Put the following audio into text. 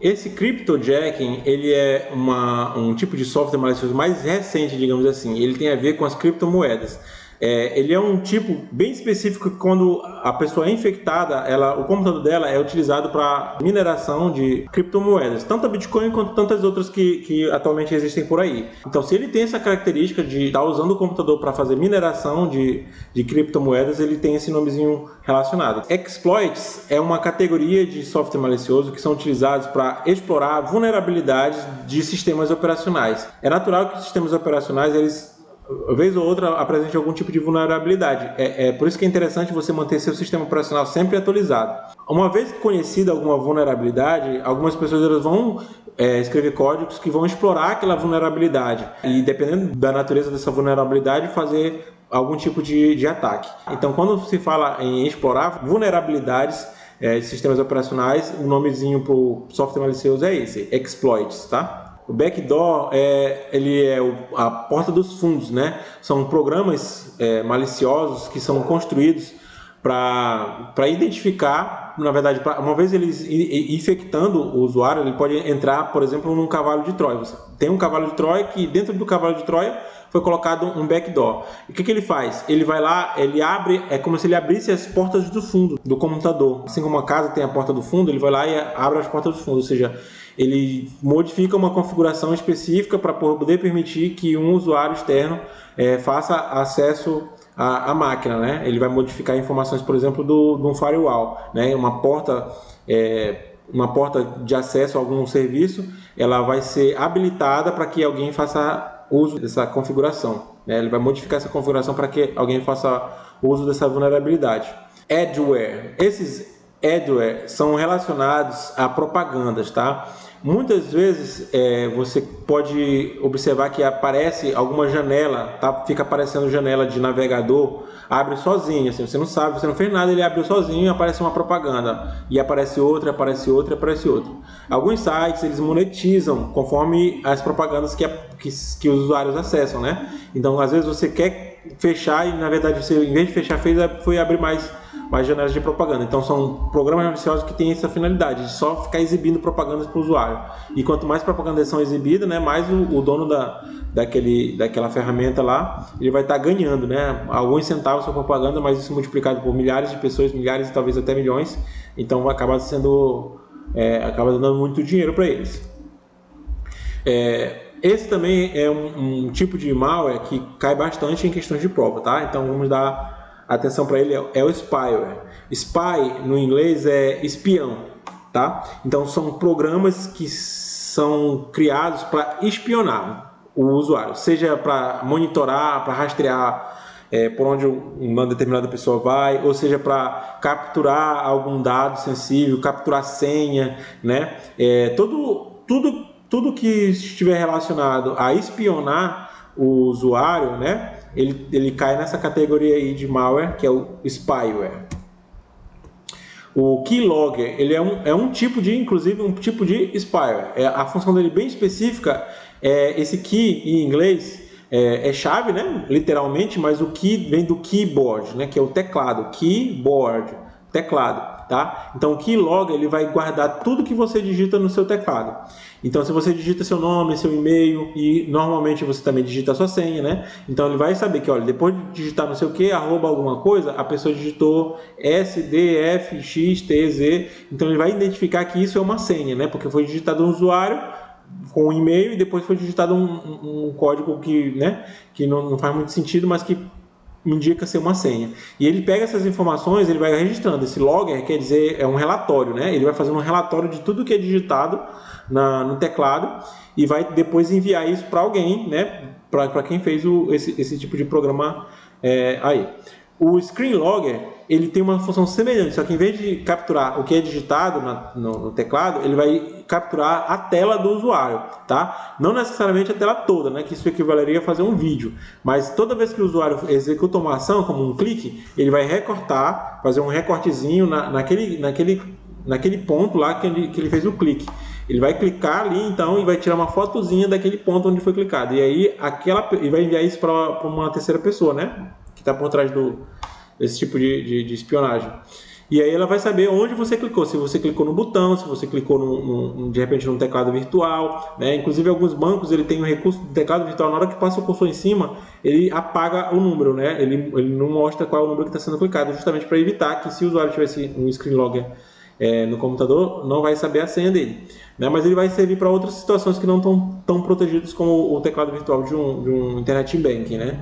Esse cryptojacking, ele é um tipo de software malicioso mais recente, digamos assim. Ele tem a ver com as criptomoedas. Ele é um tipo bem específico que quando a pessoa é infectada, o computador dela é utilizado para mineração de criptomoedas, tanto a Bitcoin quanto tantas outras que atualmente existem por aí. Então, se ele tem essa característica de estar usando o computador para fazer mineração de criptomoedas, ele tem esse nomezinho relacionado. Exploits é uma categoria de software malicioso que são utilizados para explorar vulnerabilidades de sistemas operacionais. É natural que os sistemas operacionais, eles vez ou outra apresente algum tipo de vulnerabilidade. Por isso que é interessante você manter seu sistema operacional sempre atualizado. Uma vez conhecida alguma vulnerabilidade, algumas pessoas elas vão escrever códigos que vão explorar aquela vulnerabilidade e, dependendo da natureza dessa vulnerabilidade, fazer algum tipo de ataque. Então, quando se fala em explorar vulnerabilidades de sistemas operacionais, o nomezinho para o software malicioso é esse, exploits, tá? O backdoor ele é a porta dos fundos, né? São programas maliciosos que são construídos para identificar, na verdade, uma vez eles infectando o usuário, ele pode entrar, por exemplo, num cavalo de Troia. Você tem um cavalo de Troia que dentro do cavalo de Troia foi colocado um backdoor. E o que ele faz? Ele vai lá, ele abre, é como se ele abrisse as portas do fundo do computador. Assim como uma casa tem a porta do fundo, ele vai lá e abre as portas do fundo, ou seja, ele modifica uma configuração específica para poder permitir que um usuário externo faça acesso à máquina, né? Ele vai modificar informações, por exemplo, de um firewall, né? Uma porta de acesso a algum serviço, ela vai ser habilitada para que alguém faça uso dessa configuração, né? Ele vai modificar essa configuração para que alguém faça uso dessa vulnerabilidade. Adware. Esses adware são relacionados a propagandas, tá? Muitas vezes você pode observar que aparece alguma janela, tá? Fica aparecendo janela de navegador, abre sozinho, assim, você não sabe, você não fez nada, ele abriu sozinho e aparece uma propaganda, e aparece outra, aparece outra, aparece outra. Alguns sites eles monetizam conforme as propagandas que os usuários acessam, né? Então, às vezes você quer fechar e na verdade você, em vez de fechar, foi abrir mais janelas de propaganda. Então são programas maliciosos que têm essa finalidade de só ficar exibindo propagandas para o usuário. E quanto mais propagandas são exibidas, né, mais o dono daquela ferramenta lá, ele vai estar ganhando, né, alguns centavos com propaganda, mas isso multiplicado por milhares de pessoas, milhares e talvez até milhões. Então acaba dando muito dinheiro para eles. Esse também é um tipo de malware que cai bastante em questões de prova, tá? Então vamos dar atenção para ele, é o spyware. Spy no inglês é espião, tá? Então são programas que são criados para espionar o usuário, seja para monitorar, para rastrear por onde uma determinada pessoa vai, ou seja para capturar algum dado sensível, capturar senha, né? Tudo que estiver relacionado a espionar o usuário, né? Ele cai nessa categoria aí de malware, que é o spyware. O keylogger, ele é um tipo de, inclusive, um tipo de spyware. A função dele bem específica esse key em inglês é chave, né? Literalmente, mas o key vem do keyboard, né? Que é o teclado, keyboard, teclado, tá? Então o keylogger ele vai guardar tudo que você digita no seu teclado. Então, se você digita seu nome, seu e-mail e normalmente você também digita a sua senha, né? Então, ele vai saber que, olha, depois de digitar não sei o que, arroba alguma coisa, a pessoa digitou S, D, F, X, T, Z. Então, ele vai identificar que isso é uma senha, né? Porque foi digitado um usuário com um e-mail e depois foi digitado um código que não faz muito sentido, mas que indica ser uma senha. E ele pega essas informações, ele vai registrando. Esse logger quer dizer, é um relatório, né? Ele vai fazendo um relatório de tudo que é digitado no teclado e vai depois enviar isso para alguém, né? Para quem fez esse tipo de programa aí. O screen logger, ele tem uma função semelhante, só que em vez de capturar o que é digitado no teclado, ele vai capturar a tela do usuário, tá? Não necessariamente a tela toda, né? Que isso equivaleria a fazer um vídeo, mas toda vez que o usuário executa uma ação, como um clique, ele vai recortar, fazer um recortezinho naquele ponto lá que ele fez o clique. Ele vai clicar ali, então, e vai tirar uma fotozinha daquele ponto onde foi clicado. E aí, ele vai enviar isso para uma terceira pessoa, né? Que está por trás desse tipo de espionagem. E aí ela vai saber onde você clicou, se você clicou no botão, se você clicou de repente num teclado virtual, né? Inclusive alguns bancos ele tem um recurso do teclado virtual, na hora que passa o cursor em cima, ele apaga o número, né? Ele não mostra qual é o número que está sendo clicado, justamente para evitar que se o usuário tivesse um screen logger no computador, não vai saber a senha dele. Né? Mas ele vai servir para outras situações que não estão tão protegidas como o teclado virtual de um Internet Banking, né?